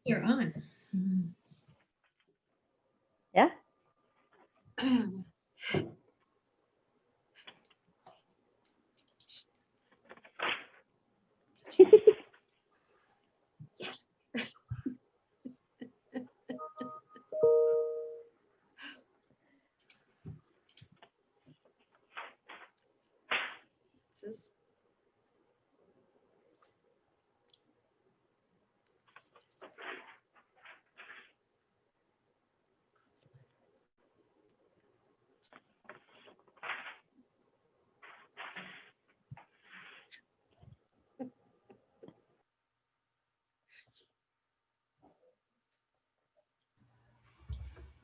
You're on. Yeah. Yes.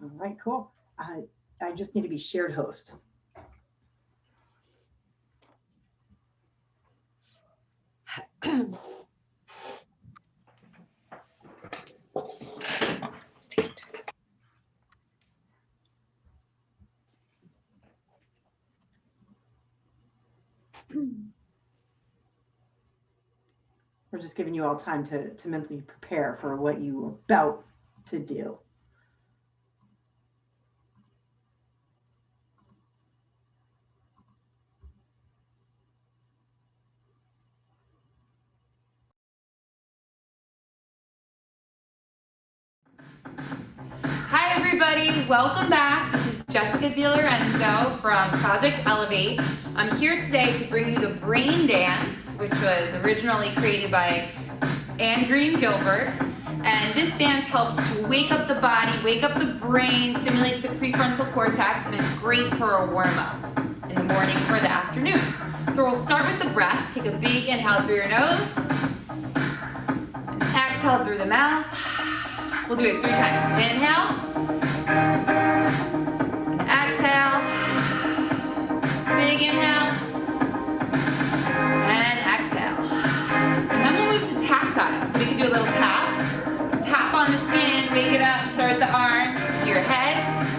All right, cool. I just need to be shared host. We're just giving you all time to mentally prepare for what you are about to do. Hi everybody, welcome back. This is Jessica DiLorenzo from Project Elevate. I'm here today to bring you the brain dance, which was originally created by Anne Green Gilbert. And this dance helps to wake up the body, wake up the brain, stimulates the prefrontal cortex, and it's great for a warm-up in the morning or the afternoon. So we'll start with the breath. Take a big inhale through your nose, and exhale through the mouth. We'll do it 3 times. Inhale, and exhale, big inhale, and exhale. And then we'll move to tactile. So we can do a little tap on the skin, wake it up, start at the arms, to your head,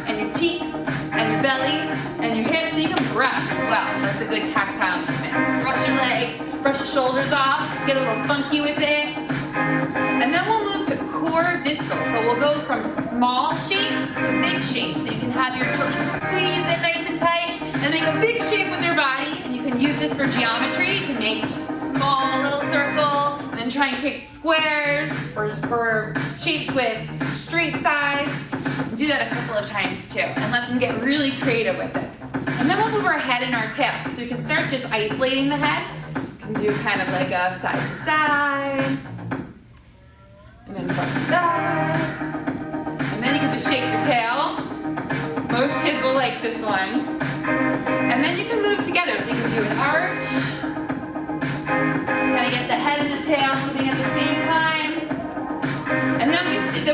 and your cheeks, and your belly, and your hips, and you can brush as well. That's a good tactile movement. So brush your leg, brush your shoulders off, get a little funky with it. And then we'll move to core distal. So we'll go from small shapes to big shapes. So you can have your children squeeze it nice and tight and make a big shape with their body. And you can use this for geometry. You can make a small little circle and then try and create squares or shapes with straight sides. Do that a couple of times too and let them get really creative with it. And then we'll move our head and our tail. So you can start just isolating the head. You can do kind of like a side to side. And then front to back. And then you can just shake your tail. Most kids will like this one. And then you can move together. So you can do an arch. Kind of get the head and the tail moving at the same time. And then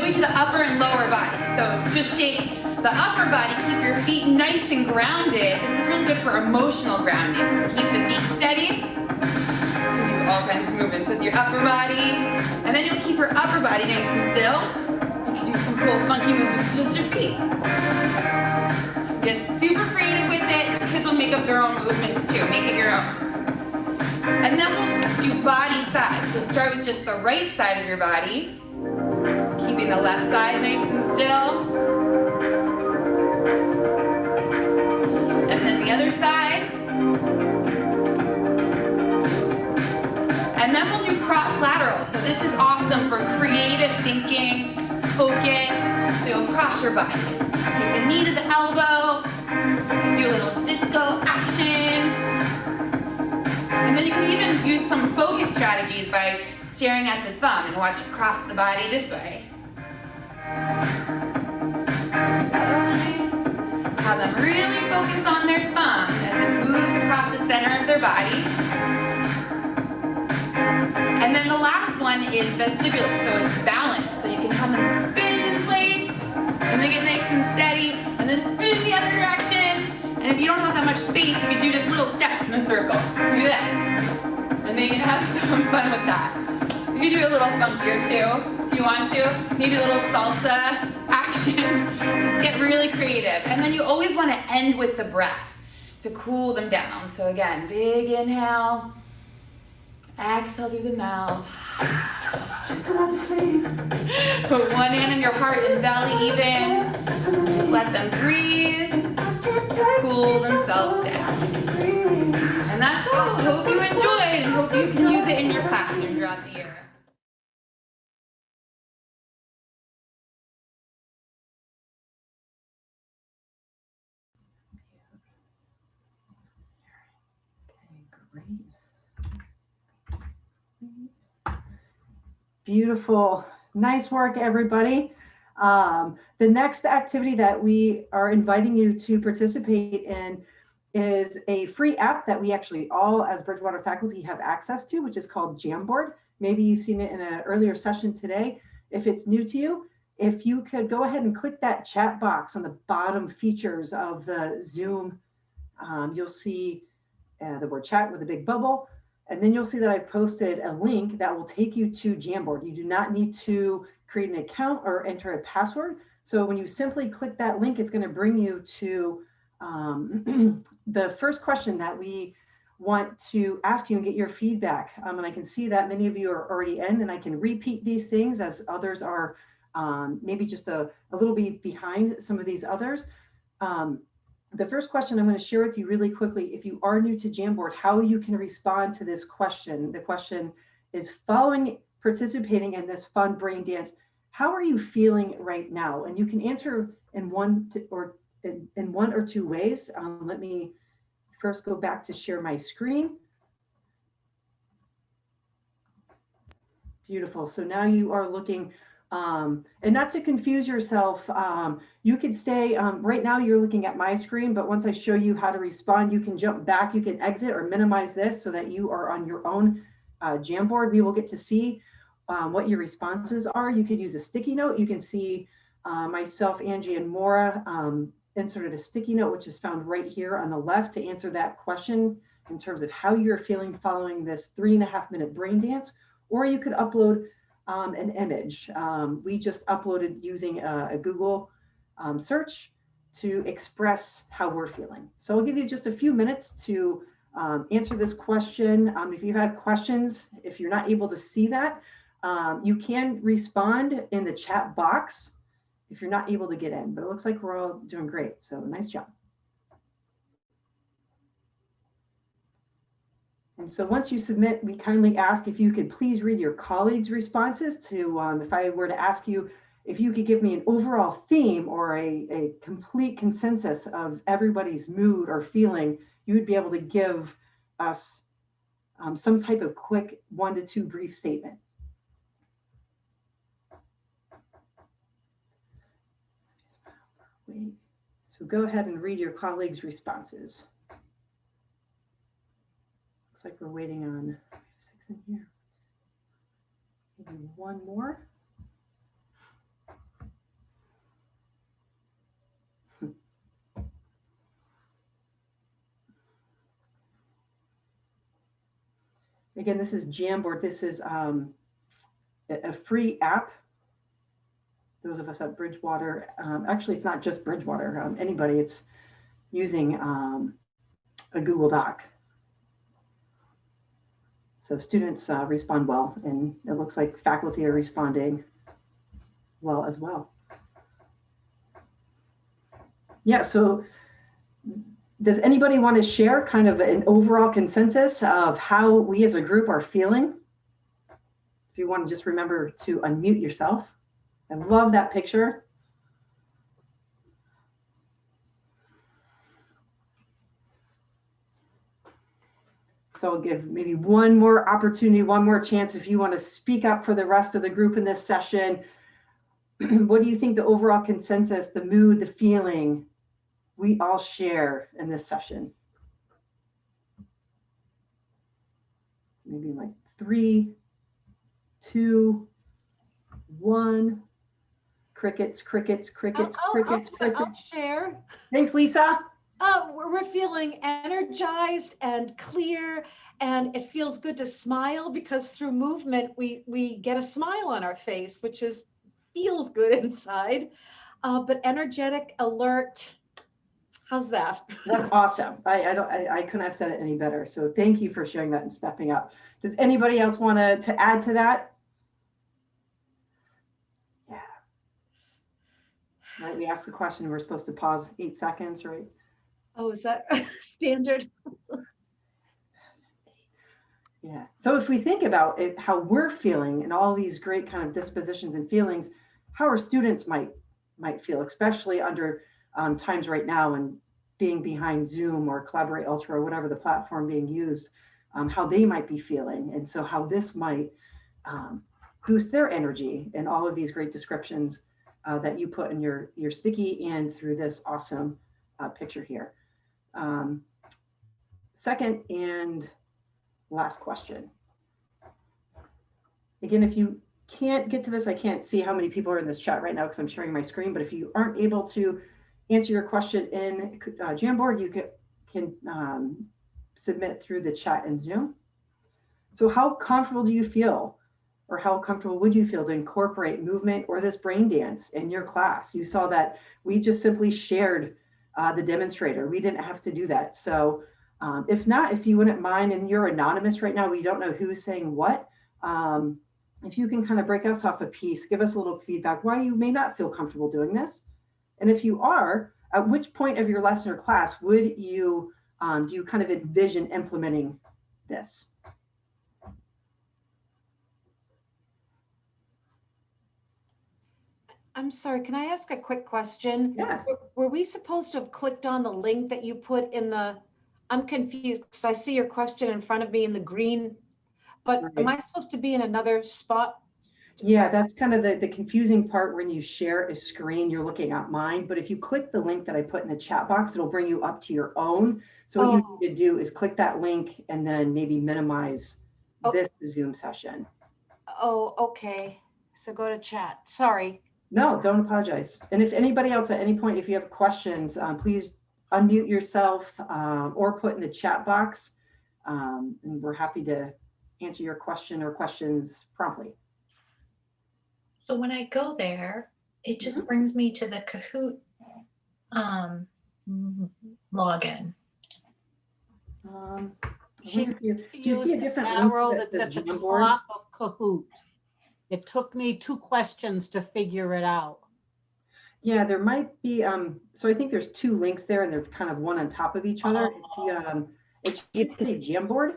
we do the upper and lower body. So just shake the upper body. Keep your feet nice and grounded. This is really good for emotional grounding. To keep the feet steady. All kinds of movements with your upper body. And then you'll keep your upper body nice and still. You can do some cool funky movements with just your feet. Get super creative with it. Kids will make up their own movements too. Make it your own. And then we'll do body side. So start with just the right side of your body. Keeping the left side nice and still. And then the other side. And then we'll do cross lateral. So this is awesome for creative thinking, focus. So you'll cross your body. Take the knee to the elbow. Do a little disco action. And then you can even use some focus strategies by staring at the thumb and watch it cross the body this way. Have them really focus on their thumb as it moves across the center of their body. And then the last one is vestibular, so it's balance. So you can have them spin in place, and they get nice and steady, and then spin in the other direction. And if you don't have that much space, you can do just little steps in a circle. Do this. And then you can have some fun with that. You can do a little funkier too, if you want to. Maybe a little salsa action. Just get really creative. And then you always want to end with the breath to cool them down. So again, big inhale. Exhale through the mouth. Put one hand on your heart and belly even. Just let them breathe, cool themselves down. And that's all. Hope you enjoyed and hope you can use it in your classroom throughout the year. Okay, great. Beautiful. Nice work, everybody. The next activity that we are inviting you to participate in is a free app that we actually all as Bridgewater faculty have access to, which is called Jamboard. Maybe you've seen it in an earlier session today. If it's new to you, if you could go ahead and click that chat box on the bottom features of the Zoom, you'll see the word chat with a big bubble. And then you'll see that I've posted a link that will take you to Jamboard. You do not need to create an account or enter a password. So when you simply click that link, it's going to bring you to the first question that we want to ask you and get your feedback. And I can see that many of you are already in, and I can repeat these things as others are maybe just a little bit behind some of these others. The first question I'm going to share with you really quickly, if you are new to Jamboard, how you can respond to this question. The question is, following participating in this fun brain dance, how are you feeling right now? And you can answer in one or two ways. Let me first go back to share my screen. Beautiful. So now you are looking, and not to confuse yourself, you could stay, right now you're looking at my screen, but once I show you how to respond, you can jump back, you can exit or minimize this so that you are on your own Jamboard. We will get to see what your responses are. You could use a sticky note. You can see myself, Angie, and Maura inserted a sticky note, which is found right here on the left to answer that question in terms of how you're feeling following this 3.5-minute brain dance, or you could upload an image. We just uploaded using a Google search to express how we're feeling. So I'll give you just a few minutes to answer this question. If you have questions, if you're not able to see that, you can respond in the chat box if you're not able to get in, but it looks like we're all doing great. So nice job. And so once you submit, we kindly ask if you could please read your colleagues' responses to, if I were to ask you, if you could give me an overall theme or a complete consensus of everybody's mood or feeling, you would be able to give us some type of quick 1 to 2 brief statement. So go ahead and read your colleagues' responses. Looks like we're waiting on 6 in here. Maybe one more. Again, this is Jamboard. This is a free app. Those of us at Bridgewater, actually, it's not just Bridgewater. Anybody, it's using a Google Doc. So students respond well, and it looks like faculty are responding well as well. Yeah, so does anybody want to share kind of an overall consensus of how we as a group are feeling? If you want to just remember to unmute yourself. I love that picture. So I'll give maybe one more opportunity, one more chance if you want to speak up for the rest of the group in this session. What do you think the overall consensus, the mood, the feeling we all share in this session? Maybe like 3, 2, 1. Crickets, crickets, crickets, crickets, crickets. I'll share. Thanks, Lisa. We're feeling energized and clear, and it feels good to smile because through movement we get a smile on our face, which feels good inside. But energetic, alert. How's that? That's awesome. I couldn't have said it any better. So thank you for sharing that and stepping up. Does anybody else want to add to that? Right, we ask a question, we're supposed to pause 8 seconds, right? Oh, is that standard? Yeah. So if we think about it, how we're feeling and all these great kind of dispositions and feelings, how our students might feel, especially under times right now and being behind Zoom or Collaborate Ultra or whatever the platform being used, how they might be feeling, and so how this might boost their energy, and all of these great descriptions that you put in your sticky and through this awesome picture here. Second and last question. Again, if you can't get to this, I can't see how many people are in this chat right now because I'm sharing my screen, but if you aren't able to answer your question in Jamboard, you can submit through the chat in Zoom. So how comfortable do you feel, or how comfortable would you feel to incorporate movement or this brain dance in your class? You saw that we just simply shared the demonstrator. We didn't have to do that. So if not, if you wouldn't mind, and you're anonymous right now, we don't know who's saying what. If you can kind of break us off a piece, give us a little feedback why you may not feel comfortable doing this. And if you are, at which point of your lesson or class would you, do you kind of envision implementing this? I'm sorry, can I ask a quick question? Yeah. Were we supposed to have clicked on the link that you put in the, I'm confused because I see your question in front of me in the green, but am I supposed to be in another spot? Yeah, that's kind of the confusing part when you share a screen, you're looking at mine, but if you click the link that I put in the chat box, it'll bring you up to your own. So what you need to do is click that link and then maybe minimize this Zoom session. Oh, okay. So go to chat. Sorry. No, don't apologize. And if anybody else at any point, if you have questions, please unmute yourself or put in the chat box. And we're happy to answer your question or questions promptly. So when I go there, it just brings me to the Kahoot login. She do you see a different arrow link that's at the top of Kahoot? It took me 2 questions to figure it out. Yeah, there might be. So I think there's 2 links there, and they're kind of one on top of each other. It should say Jamboard.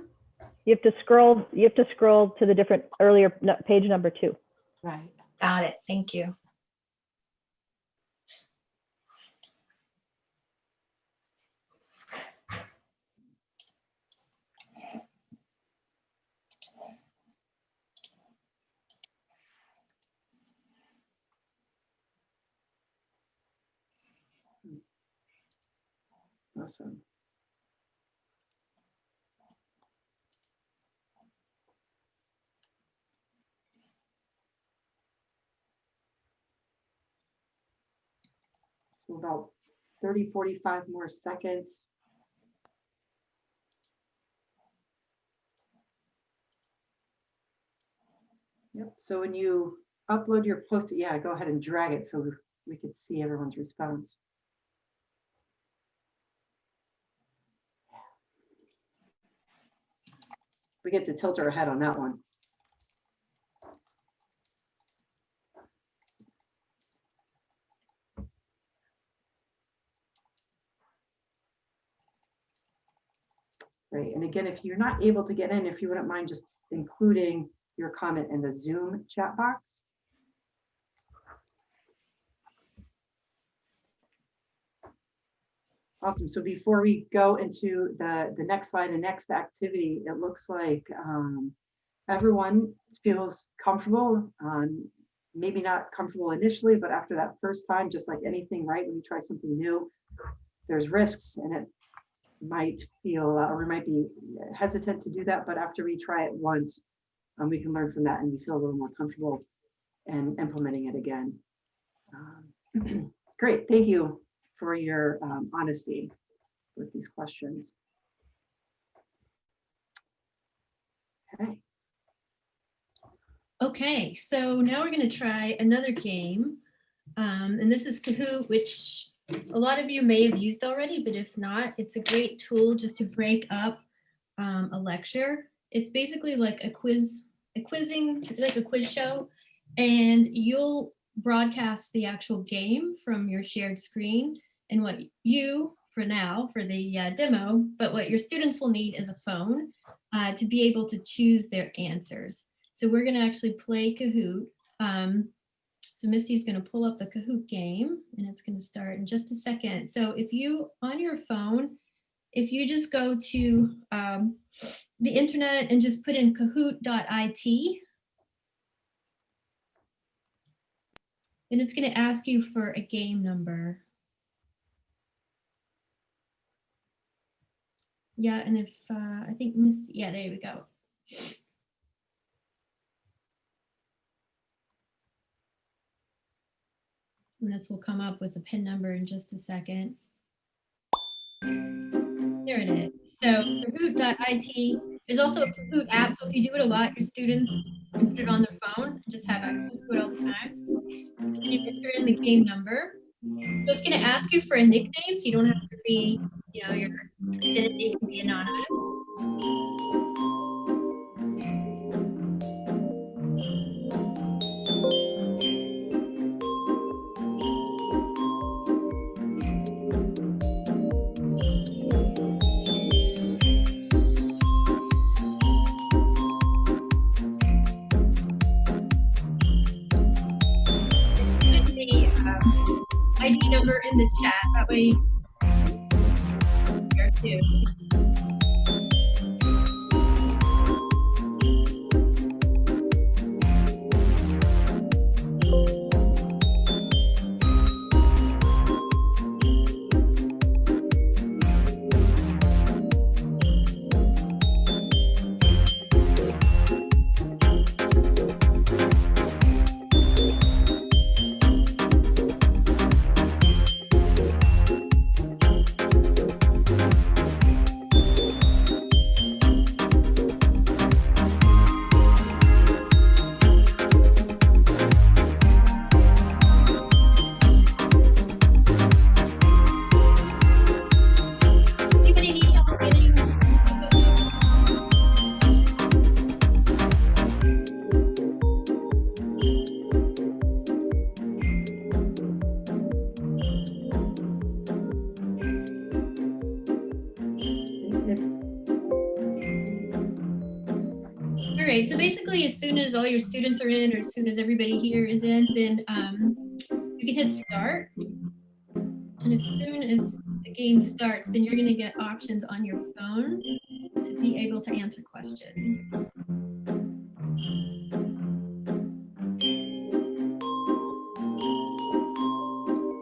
You have to scroll. You have to scroll to the different earlier page number 2. Right. Got it. Thank you. Awesome. So about 30, 45 more seconds. Yep. So when you upload your post, yeah, go ahead and drag it so we could see everyone's response. We get to tilt our head on that one. Great. And again, if you're not able to get in, if you wouldn't mind just including your comment in the Zoom chat box. Awesome. So before we go into the next slide and next activity, it looks like everyone feels comfortable. Maybe not comfortable initially, but after that first time, just like anything, right? When you try something new, there's risks, and it might feel or we might be hesitant to do that. But after we try it once, we can learn from that, and we feel a little more comfortable in implementing it again. Great. Thank you for your honesty with these questions. Okay. Okay, so now we're going to try another game. And this is Kahoot, which a lot of you may have used already, but if not, it's a great tool just to break up a lecture. It's basically like a quiz show, and you'll broadcast the actual game from your shared screen. And what you, for now, for the demo, but what your students will need is a phone to be able to choose their answers. So we're going to actually play Kahoot. So Misti's going to pull up the Kahoot game, and it's going to start in just a second. So if you, on your phone, if you just go to the internet and just put in kahoot.it, then it's going to ask you for a game number. Yeah, and if I think Misti, yeah, there we go. And this will come up with a PIN number in just a second. There it is. So Kahoot.it. There's also a Kahoot app. So if you do it a lot, your students can put it on their phone and just have access to it all the time. And you enter in the game number. So it's going to ask you for a nickname, so you don't have to be, you know, your identity can be anonymous. ID number in the chat. That way, here too. All right, so basically as soon as all your students are in, or as soon as everybody here is in, then you can hit start. And as soon as the game starts, then you're gonna get options on your phone to be able to answer questions.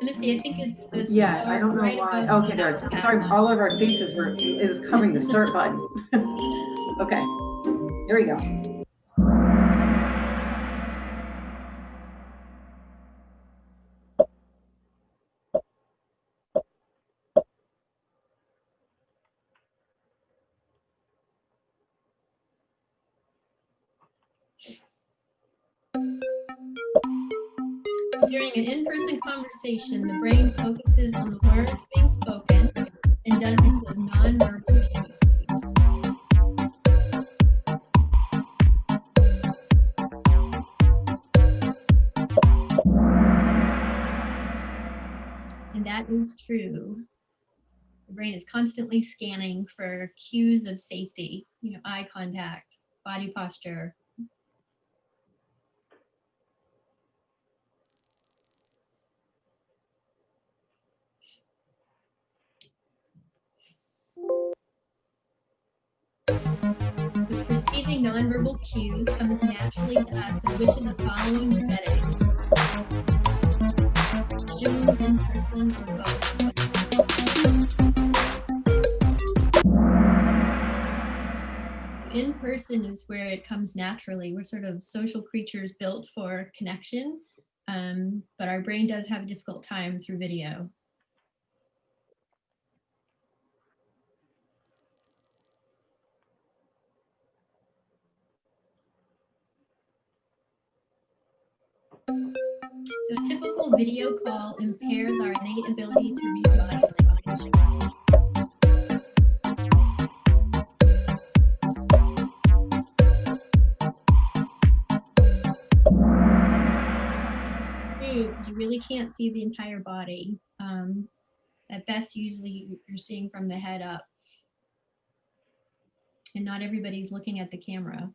Misti, I think it's this. Yeah, I don't know why. Okay, there it's, sorry, all of our faces were, it was covering the start button. Okay, here we go. During an in-person conversation, the brain focuses on the words being spoken and does include non-verbal cues. And that is true. The brain is constantly scanning for cues of safety, you know, eye contact, body posture. With perceiving nonverbal cues comes naturally to us in which of the following settings? Zoom, in person, or both? So in person is where it comes naturally. We're sort of social creatures built for connection, but our brain does have a difficult time through video. So a typical video call impairs our innate ability to read body language. really can't see the entire body. At best, usually you're seeing from the head up. And not everybody's looking at the camera.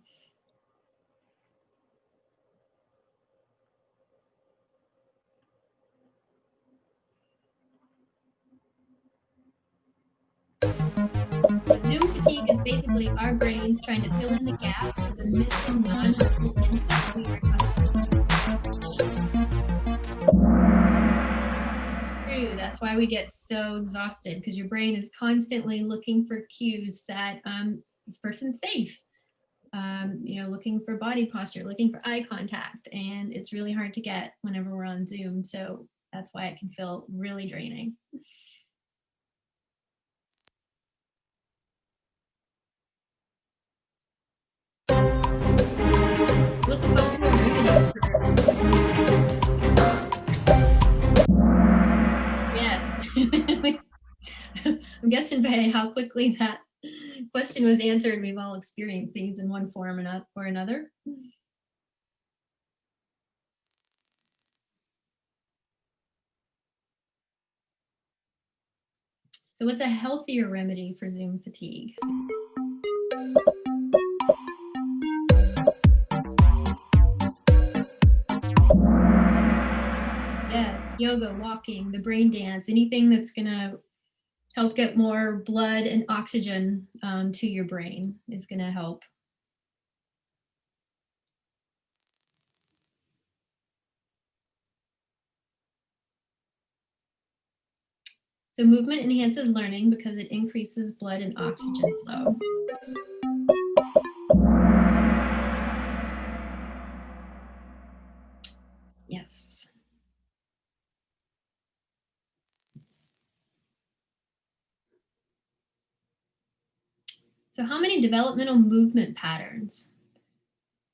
Zoom fatigue is basically our brains trying to fill in the gap for the missing non-verbal input we are talking. True, that's why we get so exhausted, because your brain is constantly looking for cues that this person's safe. You know, looking for body posture, looking for eye contact, and it's really hard to get whenever we're on Zoom. So that's why it can feel really draining. What's a popular remedy for... Yes. I'm guessing by how quickly that question was answered, we've all experienced things in one form or another. So what's a healthier remedy for Zoom fatigue? Yes, yoga, walking, the brain dance, anything that's gonna help get more blood and oxygen to your brain is gonna help. So movement enhances learning because it increases blood and oxygen flow. Yes. So how many developmental movement patterns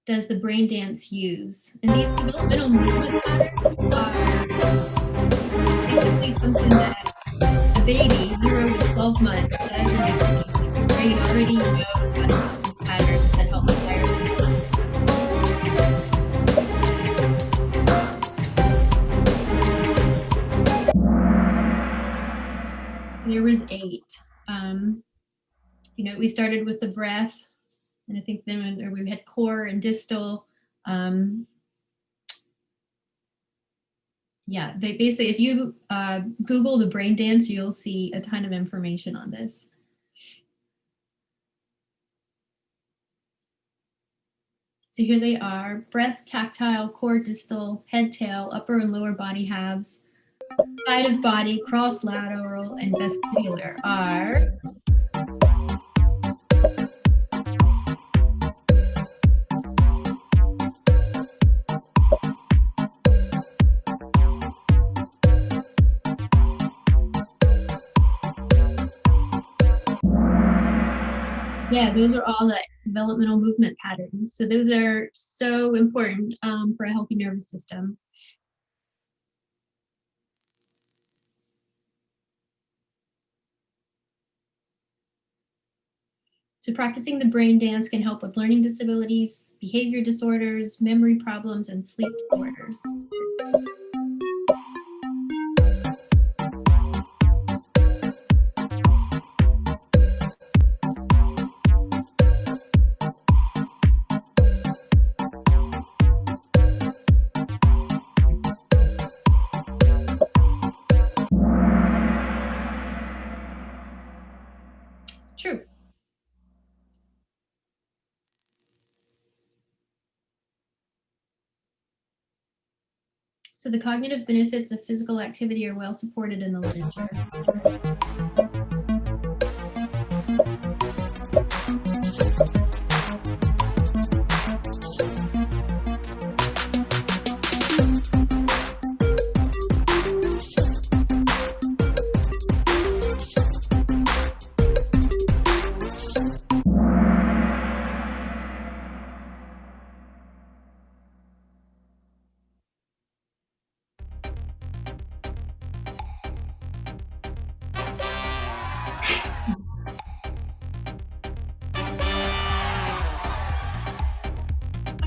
does the brain dance use? And these developmental movement patterns are basically something that a baby 0 to 12 months does in the your brain already knows how to do these patterns that help fire So there was 8. You know, we started with the breath, and I think then we had core and distal. Yeah, they basically, if you Google the brain dance, you'll see a ton of information on this. So here they are: breath, tactile, core, distal, head, tail, upper and lower body halves, side of body, cross lateral, and vestibular are yeah, those are all the developmental movement patterns. So those are so important for a healthy nervous system. So practicing the brain dance can help with learning disabilities, behavior disorders, memory problems, and sleep disorders. True. So the cognitive benefits of physical activity are well supported in the literature.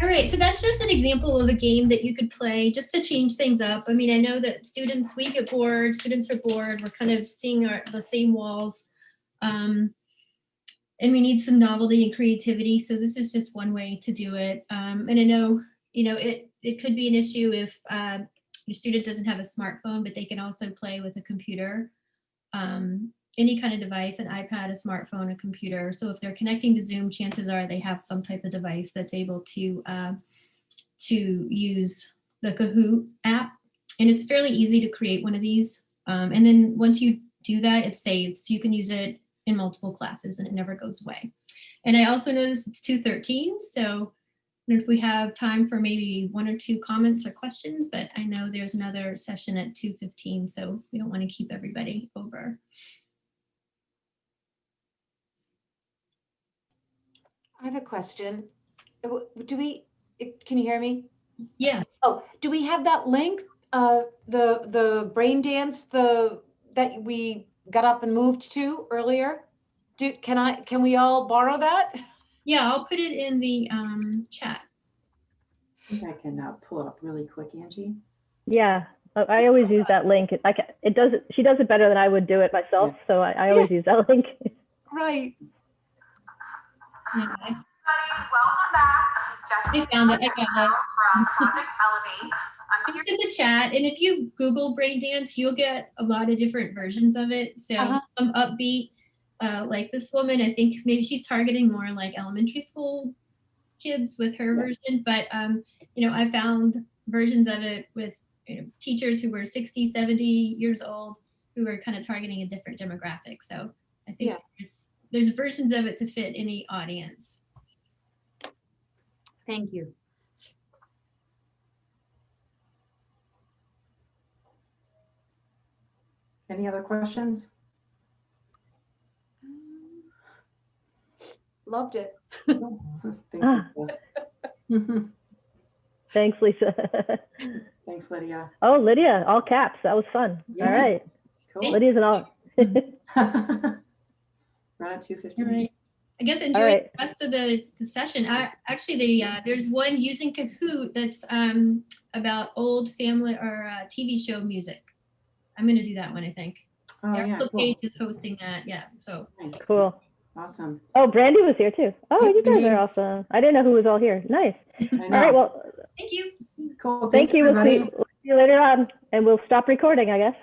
All right, so that's just an example of a game that you could play just to change things up. I mean, I know that we get bored, students are bored, we're kind of seeing the same walls. And we need some novelty and creativity. So this is just one way to do it. And I know, it could be an issue if your student doesn't have a smartphone, but they can also play with a computer. Any kind of device, an iPad, a smartphone, a computer. So if they're connecting to Zoom, chances are they have some type of device that's able to use the Kahoot app. And it's fairly easy to create one of these. And then once you do that, it's saved. So you can use it in multiple classes and it never goes away. And I also noticed it's 2:13. So if we have time for maybe 1 or 2 comments or questions, but I know there's another session at 2:15. So we don't want to keep everybody over. I have a question. Can you hear me? Yeah. Oh, do we have that link? The brain dance, that we got up and moved to earlier? Can we all borrow that? Yeah, I'll put it in the chat. I think I can pull it up really quick, Angie. Yeah, I always use that link. She does it better than I would do it myself. Yeah. So I always use that link. Right. Yeah, Welcome back. This is I found it. I got it. from Project Elevate. I'm here. It's in the chat, and if you Google brain dance, you'll get a lot of different versions of it. So some upbeat, like this woman, I think maybe she's targeting more like elementary school kids with her version. But I found versions of it with teachers who were 60, 70 years old who were kind of targeting a different demographic. So I think there's versions of it to fit any audience. Thank you. Any other questions? Loved it. Thanks, Lisa. Thanks, Lisa. Thanks, Lydia. Oh, Lydia, all caps. That was fun. Yeah. All right. Cool. Lydia's an all. We're at 2:15. All right. I guess enjoy the rest of the session. There's one using Kahoot that's about old family or TV show music. I'm going to do that one, I think. Oh, Our yeah, little cool. page is hosting that. Yeah. So Nice. Cool. Awesome. Oh, Brandy was here too. Oh, you guys are awesome. I didn't know who was all here. Nice. I All right. know. Well, thank you. Cool. thank Thanks, you. everybody. We'll see you later on, and we'll stop recording, I guess.